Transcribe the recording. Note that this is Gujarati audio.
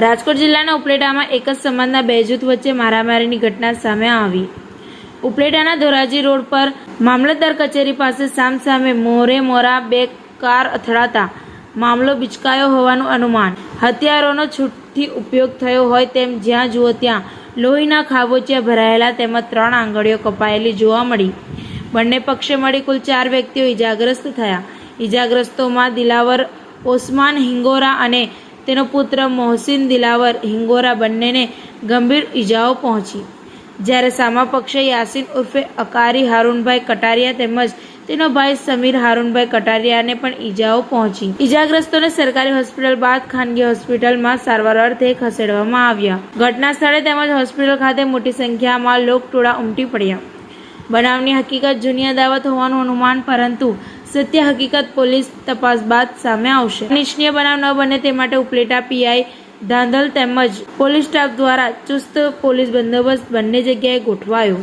રાજકોટ જિલ્લાના ઉપલેટામાં એક જ સમાજના બે જૂથ વચ્ચે મારામારીની ઘટના સામે આવી। ઉપલેટાના ધોરાજી રોડ પર મામલતદાર કચેરી પાસે સામસામે મોરા બે કાર અથડાતા મામલો બિચકાયો હોવાનું અનુમાન। હથિયારોનો છૂટથી ઉપયોગ થયો હોય તેમ જ્યાં જુઓ ત્યાં લોહીના ખાબોચિયા ભરાયેલા તેમજ 3 આંગળીઓ કપાયેલી જોવા મળી। બંને પક્ષે મળી કુલ 4 વ્યક્તિઓ ઇજાગ્રસ્ત થયા। ઇજાગ્રસ્તોમાં દિલાવર ઓસમાન હિંગોરા અને તેનો પુત્ર મોહસિન દિલાવર હિંગોરા બંનેને ગંભીર ઇજાઓ પહોંચી, જ્યારે સામા પક્ષે યાસીન ઉર્ફે અકારી હારૂનભાઈ કટારિયા તેમજ તેનો ભાઈ સમીર હારૂનભાઈ કટારિયાને પણ ઇજાઓ પહોંચી। ઇજાગ્રસ્તોને સરકારી હોસ્પિટલ બાદ ખાનગી હોસ્પિટલમાં સારવાર અર્થે ખસેડવામાં આવ્યા। ઘટના સ્થળે તેમજ હોસ્પિટલ ખાતે મોટી સંખ્યામાં લોકટોળા ઉમટી પડ્યા। બનાવની હકીકત જૂની અદાવત હોવાનું અનુમાન, પરંતુ સત્ય હકીકત પોલીસ તપાસ બાદ સામે આવશે। અનિચ્છનીય બનાવ ન બને તે માટે ઉપલેટા પીઆઈ ધાંધલ તેમજ પોલીસ સ્ટાફ દ્વારા ચુસ્ત પોલીસ બંદોબસ્ત બંને જગ્યાએ ગોઠવાયો।